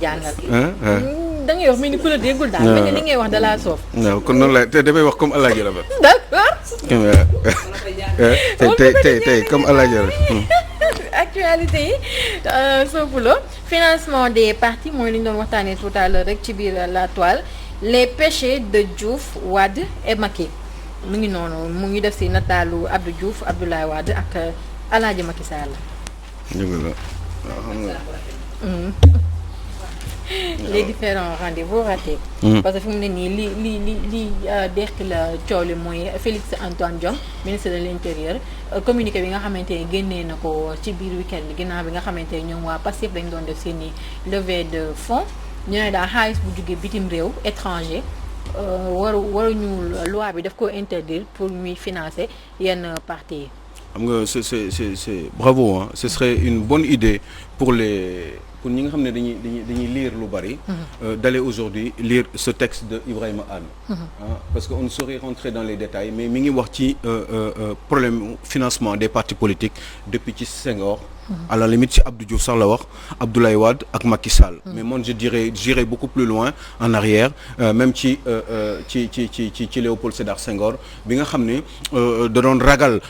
jàngal. da ngay wax mel ni ku la déggul daal. mel ni li ngay wax da laa soof. waaw kon noonu la te damay wax comme Alaaji Rabat. d'accord. tey comme Alaaji Rabat. actualité yi Sopulo financement des partis mooy li ñu doon waxtaanee tout à l'heure rek ci biir la toile les péchés de Diouf Wade et Macky mu ngi noonu mu ngi def si nataalu Abdou Diouf Abdoulaye Wade ak Alaaji Macky Sall. dëgg la waaw xam nga. les différents rendez-vous ratés. parce que fi mu ne nii li dekk la coow li mooy Félix Antoine Diome ministre de l'intérieur communiqué bi nga xamante ne génnee na ko ci biir week-end bi ginnaaw bi nga xamante ne ñoom waa Pastef dañ doon def seen i levée de fonds ñu ne daal xaalis bu jógee bitim réew étranger waruñu loi bi daf ko interdire pour ñuy financer yenn partis yi. xam nga c'est bravo hein. Ce serait une bonne idée pour ñi nga xam ne dañuy lire lu bari. D'aller aujourd'hui lire ce texte de Ibrahima Anne. Parce que on ne saurait rentrer dans les détails mais mi ngi wax ci problème financement des partis politiques depuis ci Senghor. À la limite ci Abdou Diouf sax la wax Abdoulaye Wade ak Macky Sall. Mais moi j'irais beaucoup plus loin en arrière même ci Léopold Sédar Senghor bi nga xam ne da doon ragal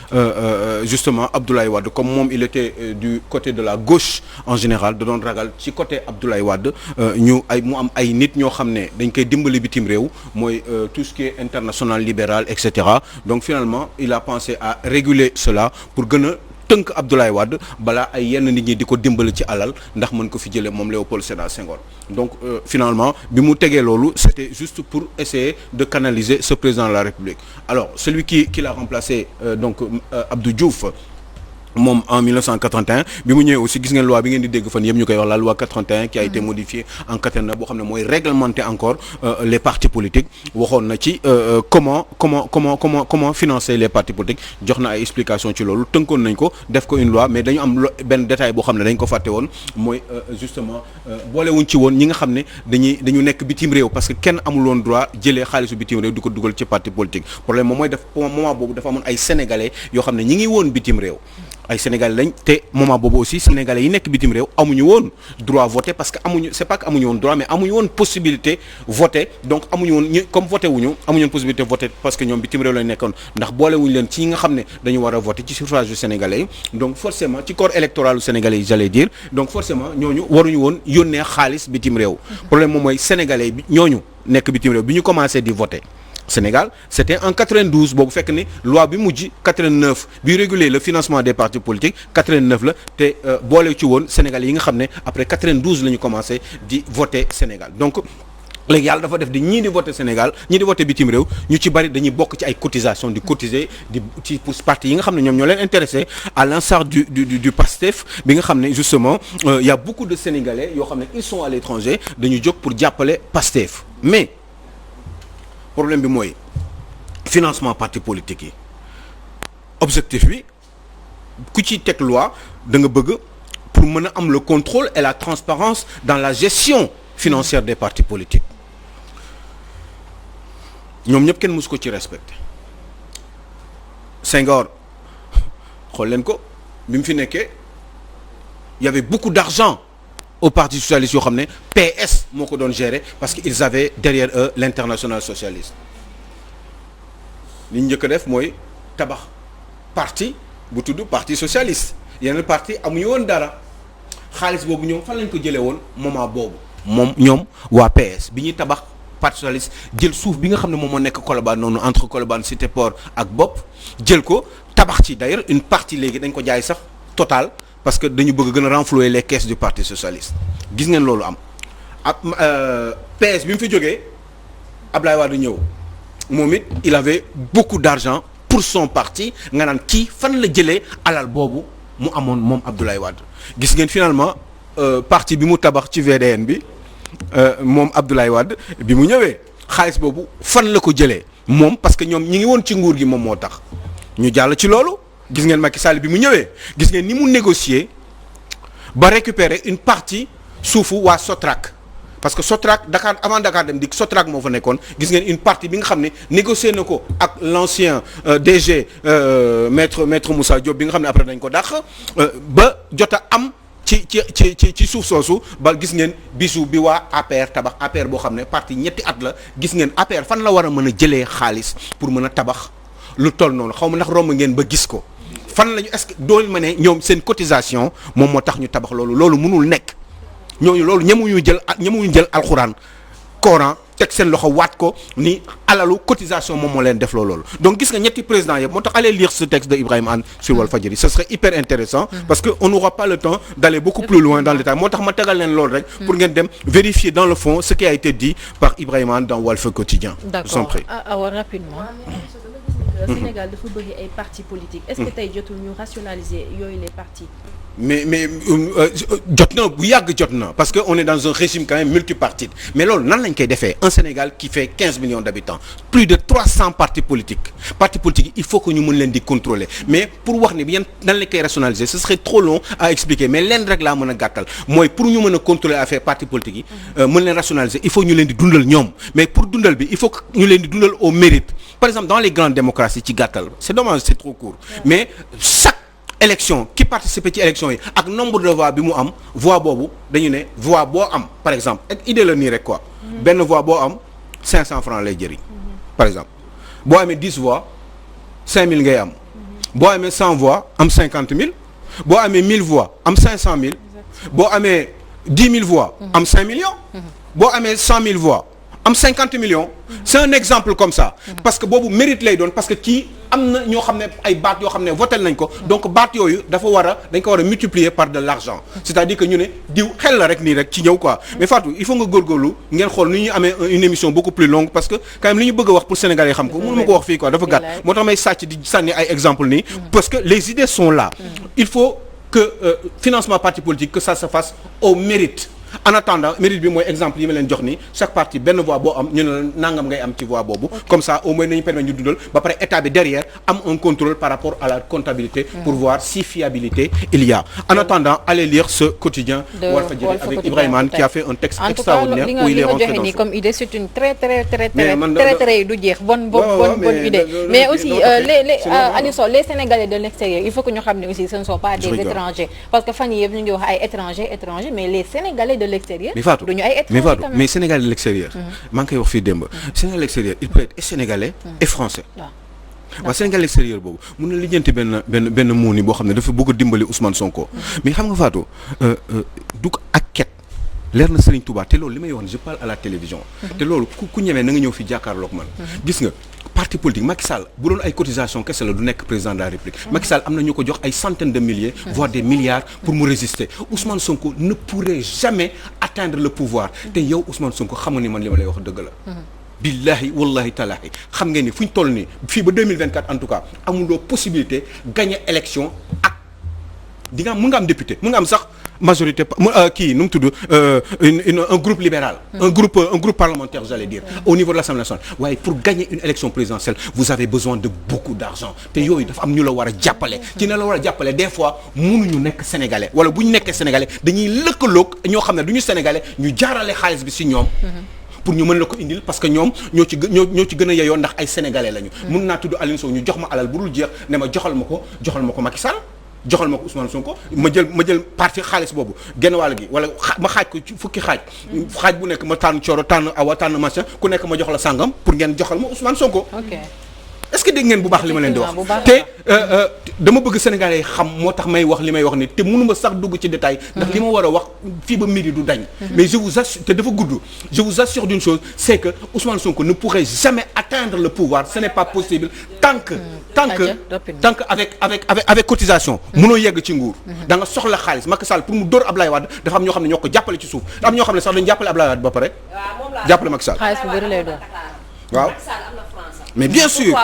justement Abdoulaye Wade comme moom il était du côté de la gauche en général da doon ragal ci côté Abdoulaye Wade mu am ay nit ñoo xam ne dañ koy dimbali bitim réew mooy tout ce qui est international libéral et cetera donc finalement il a pensé à réguler cela pour gën a tënk Abdoulaye Wade balaa ay yenn nit ñi di ko dimbali ci alal ndax mën ko fi jëlee moom Léopold Sédar Senghor donc finalement bi mu tegee loolu c'était juste pour essayer de canaliser ce président de la République alors celui qui l'a remplacé donc Abdou Diouf moom en 1981 bi mu ñëwee aussi gis ngeen loi bi ngeen di dégg fan yëpp ñu koy wax la loi 81 qui a été modifiée en 89 boo xam ne mooy réglementer encore les partis politiques waxoon na ci comment financer les partis politiques jox na ay explications ci loolu tënkoon nañ ko def ko une loi mais dañu am benn détail boo xam ne dañ ko fàtte woon mooy justement boolewuñ ci woon ñi nga xam ne dañu nekk bitim réew parce que kenn amul woon droit jëlee xaalisu bitim réew di ko dugal ci parti politique problème moom mooy def moment boobu dafa amoon ay sénégalais yoo xam ne ñi ngi woon bitim réew ay sénégalais lañ te moment boobu aussi sénégalais yi nekk bitim réew amuñu woon droit voter parce que c'est pas que amuñu woon droit mais amuñu woon possibilité voter donc amuñu woon comme voter wuñu amuñu woon possibilité voter parce que ñoom bitim réew lañ nekkoon ndax boolewuñu leen ci ñi nga xam ne dañu war a voter ci suffrage du sénégalais yi donc forcément ci corps électoral du sénégalais yi j'allais dire donc forcément ñooñu waruñu woon yónnee xaalis bitim réew problème moom mooy sénégalais bi ñooñu nekk bitim réew bi ñu commencé di voter Sénégal c'était en 92 boobu fekk ni loi bi mujj 89 bi réguler le financement des partis politiques 89 la te boole ci woon Sénégal yi nga xam ne après 92 la ñu commencé di voter Sénégal donc léegi yàlla dafa def di ñii di voter Sénégal ñii di voter bitim réew ñu ci bari dañuy bokk ci ay cotisations di cotiser ci pour parti yi nga xam ne ñoom ñoo leen intéressé à l'instar du PASTEF bi nga xam ne justement il y a beaucoup de Sénégalais yoo xam ne ils sont à l'étranger dañu jóg pour jàppale PASTEF mais problème bi mooy financement parti politique yi objectif bi ku ci teg loi da nga bëgg pour mën a am le contrôle et la transparence dans la gestion financière des partis politiques ñoom ñëpp kenn mësu ko ci respecté Senghor xool leen ko bi mu fi nekkee y avait beaucoup d'argent au parti socialiste yoo xam ne PS moo ko doon gérer parce que ils avaient derrière eux l'international socialiste li ñu njëkk a def mooy tabax parti bu tudd parti socialiste yeneen parti amuñu woon dara xaalis boobu ñoom fan lañ ko jëlee woon moment boobu moom ñoom waa PS bi ñuy tabax parti socialiste jël suuf bi nga xam ne moom moo nekk Colobane noonu entre Colobane Cité Port ak Bopp jël ko tabax ci d'ailleurs une partie léegi dañ ko jaay sax Total parce que dañu bëgg gën a renflouer les caisses du parti socialiste gis ngeen loolu am PS bi mu fi jógee Ablaye Wade ñëw moom it il avait beaucoup d'argent pour son parti nga naan kii fan la jëlee alal boobu mu amoon moom Abdoulaye Wade gis ngeen finalement parti bi mu tabax ci VDN bi moom Abdoulaye Wade bi mu ñëwee xaalis boobu fan la ko jëlee moom parce que ñoom ñi ngi woon ci nguur gi moom moo tax ñu jàll ci loolu gis ngeen Macky Sall bi mu ñëwee gis ngeen ni mu négocier ba récupérer une partie suufu waa Sotrac parce que Sotrac Dakar avant Dakar dem dik Sotrac moo fa nekkoon gis ngeen une partie bi nga xam ne négocier na ko ak l'ancien DG maître Moussa Diop bi nga xam ne après dañ ko dàq ba jot a am ci suuf soosu ba gis ngeen bisu bi waa APR tabax APR boo xam ne parti ñetti at la gis ngeen APR fan la war a mën a jëlee xaalis pour mën a tabax lu toll noonu xaw ma ndax romb ngeen ba gis ko fan lañu est-ce que dool ma ne ñoom seen cotisation moom moo tax ñu tabax loolu mënul nekk ñooñu loolu ñemuñu jël alxuraan Coran teg seen loxo waat ko ni alalu cotisation moom moo leen def loolu donc gis nga ñetti président yëpp moo tax allez lire ce texte de Ibrahima Anne sur Walfadjri ce serait hyper intéressant parce que on n'aura pas le temps d'aller beaucoup plus loin dans le détail moo tax ma tegal leen loolu rek pour ngeen dem vérifier dans le fond ce qui a été dit par Ibrahima Anne dans Walf Quotidien. D'accord rapidement. Sénégal dafa bëgg ay partis politiques. Est-ce que tey jotul ñu rationaliser yooyu les partis. mais jot na bu yàgg jot na parce que on est dans un régime quand même multipartite mais loolu nan lañ koy defee un Sénégal qui fait 15 millions d'habitants plus de 300 partis politiques il faut que ñu mën leen di contrôler mais pour wax ni yan nan lañ koy rationaliser ce serait trop long à expliquer mais leen rek laa mën a gàttal mooy pour ñu mën a contrôler affaire partis politiques yi mën leen rationaliser il faut ñu leen di dundal ñoom mais pour dundal bi il faut que ñu leen di dundal au mérite par exemple dans les grandes démocraties ci gàttal c'est dommage c'est trop court mais chaque élection ki participer ci élection yi ak nombre de voix bi mu am voix boobu dañu ne voix boo am par exemple ak idée la nii rek quoi benn voix boo am 500 francs lay jëriñ par exemple boo amee 10 voix 5000 ngay am boo amee 100 voix am 50 000 boo amee 1000 voix am 500 000 boo amee 10 000 voix am 5 millions boo amee 100 000 voix am 50 millions c'est un exemple comme ça parce que boobu mérite lay doon parce que kii am na ñoo xam ne ay baat yoo xam ne votel nañ ko donc baat yooyu dañ ko war a multiplier par de l'argent c'est-à-dire que ñu ne diw xel la rek nii rek ci ñëw quoi mais Fatou il faut nga góorgóorlu ngeen xool nu ñuy amee une émission beaucoup plus longue parce que quand même li ñu bëgg a wax pour Sénégalais yi xam ko mënu ma ko wax fii quoi dafa gàtt moo tax may sàcc di sànni ay exemple nii parce que les idées sont là il faut que financement parti politique que ça se fasse au mérite en attendant mérite bi mooy exemple yi ma leen jox nii chaque parti benn voix boo am ñu ne la nangam ngay am ci voix boobu comme ça au moins nañu permettre ñu dundal ba pare état bi derrière am un contrôle par rapport à la comptabilité pour voir si fiabilité il y a en attendant allez lire ce quotidien Walfadjri avec Ibrahima Anne qui a fait un texte extraordinaire où il est rentré dans nii comme idée c'est une très du jeex bonne idée mais aussi les Sénégalais de l'extérieur il faut que ñu xam ne aussi ce ne sont pas des étrangers parce que fan yii yëpp ñu ngi wax ay étrangers mais les Sénégalais de l'extérieur duñu ay étrangers mais Sénégalais de l'extérieur maa ngi koy wax fii démb Sénégalais de l'extérieur il peut être et sénégalais et français waaw Sénégalais de l'extérieur boobu mun na lijjanti benn muuni boo xam ne dafa bëgg a dimbali Ousmane Sonko mais xam nga Fatou du ak ket leer na Serigne Touba te loolu li may wax ne je parle à la télévision te loolu ku ñemee na nga ñëw fi jàkkaarloog man gis nga parti politique Macky Sall bu doon ay cotisation kese la du nekk président de la République Macky Sall am na ñu ko jox ay centaines de milliers voire des milliards pour mu résister Ousmane Sonko ne pourrait jamais atteindre le pouvoir te yow Ousmane Sonko xam nga ni man li ma lay wax dëgg la billahi wallahi talahi xam ngeen ni fu ñu toll nii fii ba 2024 en tout cas amuloo possibilité gagner élection ak di nga mën nga am député mën nga am sax majorité kii nu mu tudd un groupe libéral un groupe parlementaire j'allais dire au niveau de l'Assemblée nationale waaye pour gagner une élection présidentielle vous avez besoin de beaucoup d'argent te yooyu dafa am ñu la war a jàppale ci ne la war a jàppale des fois mënuñu nekk sénégalais wala bu ñu nekkee sénégalais dañuy lëkkaloog ñoo xam ne du ñu sénégalais ñu jaarale xaalis bi ci ñoom pour ñu mën la ko indil parce que ñoom ñoo ci gën a yeyoo ndax ay sénégalais lañu mun naa tudd Aliou Sow ñu jox ma alal bu dul jeex ne ma joxal ma ko Macky Sall joxal ma ko Ousmane Sonko ma jël parti xaalis boobu genn wàll gi wala ma xaaj ko ci fukki xaaj bu nekk ma tànn Thioro tànn Awa tànn machin ku nekk ma jox la sàngam pour ngeen joxal ma Ousmane Sonko. est-ce que dégg ngeen bu baax li ma leen di wax te dama bëgg Sénégalais yi xam moo tax may wax li may wax ni te mënuma sax dugg ci détail ndax li ma war a wax fii ba midi du dañ mais je vous assure te dafa gudd je vous assure d'une chose c'est que Ousmane Sonko ne pourrait jamais atteindre le pouvoir ce n'est pas possible tant que avec cotisation mënoo yegg ci nguur da nga soxla xaalis Macky Sall pour mu dóor Ablaye Wade dafa am ñoo xam ne ñoo ko jàppale ci suuf am ñoo xam ne sax dañu jàppale Ablaye Wade ba pare jàppale Macky Sall waaw mais bien sûr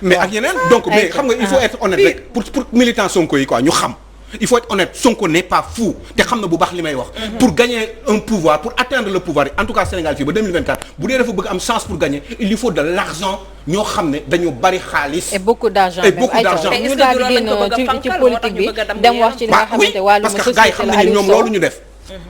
mais ak ñeneen donc mais xam nga il faut être honnête rek pour militant Sonko yi quoi ñu xam il faut être honnête Sonko n'est pas fou te xam na bu baax li may wax pour gagner un pouvoir pour atteindre le pouvoir en tout cas Sénégal fii ba 2024 bu dee dafa bëgg am chance pour gagner il lui faut de l'argent ñoo xam ne dañu bari xaalis et beaucoup d'argent ñu daal di génn ci politique bi dem wax ci li nga xamante wàllum parce que gars yi xam nañu ñoom loolu ñu def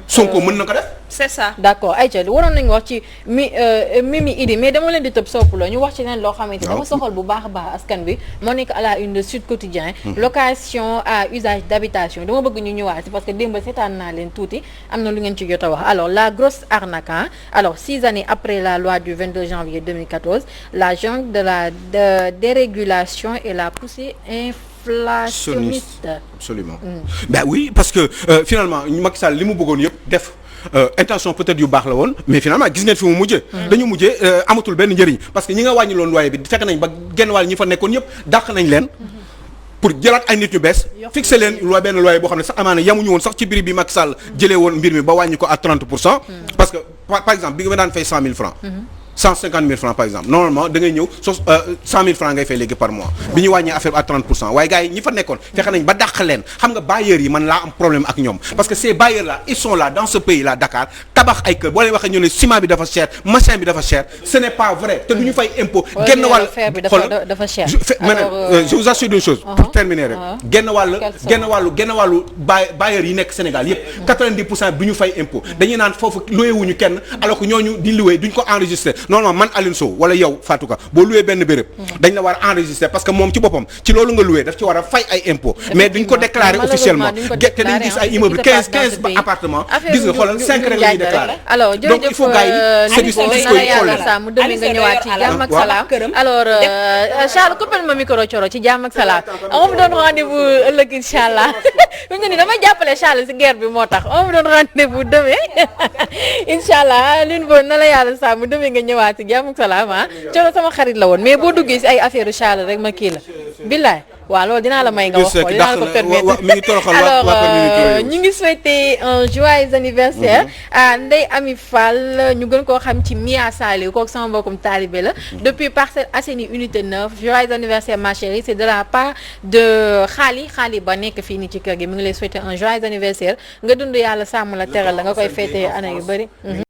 Sonko mën na ko def. c'est ça. d'accord ayca waroon nañu wax ci Mimi Idi mais dama leen di tëb sopp la ñu wax ci leen loo xamante ni dafa soxal bu baax a baax askan bi moo nekk à la une de Sud Quotidien location à usage d'habitation dama bëgg ñu ñëwaat si parce que démb seetaan naa leen tuuti am na lu ngeen ci jot a wax alors la grosse arnaque alors 6 années après la loi du 22 janvier 2014 la jungle de la dérégulation et la poussée inflationniste. Absolument. Ben oui parce que finalement Macky Sall li mu bëggoon yëpp def intention peut-être yu baax la woon mais finalement gis ngeen fi mu mujjee. dañu mujjee amatul benn njëriñ parce que ñi nga wàññi loon loyer bi fekk nañ ba genn wàll ñi fa nekkoon yëpp dàq nañ leen. pour jëlaat ay nit ñu bees fixé leen benn loyer boo xam ne sax amaana yamuñu woon sax ci prix bi Macky Sall jëlee woon mbir mi ba wàññi ko à 30%. parce que par exemple bi nga daan fay 100 000 francs. 150 000 francs par exemple normalement da ngay ñëw 100 000 francs ngay fay léegi par mois bi ñu wàññee affaire à 30% waaye gars yi ñi fa nekkoon fexe nañ ba dàq leen xam nga bailleurs yi man laa am problème ak ñoom parce que ces bailleurs là ils sont là dans ce pays là Dakar tabax ay kër boo leen waxee ñu ne ciment bi dafa cher machin bi dafa cher ce n'est pas vrai te du ñu fay impôt genn wàll dafa cher je vous assure d'une chose pour terminer rek genn wàllu bailleurs yi nekk Sénégal yëpp 90% du ñu fay impôt dañuy naan foofu loué wuñu kenn alors que ñooñu di loué duñ ko enregistré normalement man Alioune Sow wala yow Fatou Ka boo loué benn béréb dañ la war a enregistrer parce que moom ci boppam ci loolu nga loué daf ci war a fay ay impôts mais duñ ko déclarer officiellement te dañ gis ay immeubles 15 appartements gis nga xoolal 5 rek la ñuy déclarer alors donc il faut gars yi service sa mu demee nga ñëwaat ci jàmm ak salaam alors Charles coppel ma micro coro ci jàmm ak salaam on me donne rendez-vous ëllëg inchallah fi nga ni damay jàppale Charles si guerre bi moo tax on me donne rendez-vous demain inchallah lune bo na la yàlla sa mu demee nga ñëwaat ci jàmm ak salaam coro sama xarit la woon mais boo duggee si ay affaire Charles rek ma kii la billaay waaw loolu dinaa la may nga wax ko dinaa la ko permettre alors ñu ngi souhaiter un joyeux anniversaire à Ndeye Ami Fall ñu gën koo xam ci Mia Saliou kooku sama mbokkum taalibe la depuis Parcelles Assainies unité 9 joyeux anniversaire ma chérie c'est de la part de Xaali ba nekk fii nii ci kër gi mi ngi lay souhaiter un joyeux anniversaire nga dund yàlla sàmm la teral la nga koy fêter année yu bëri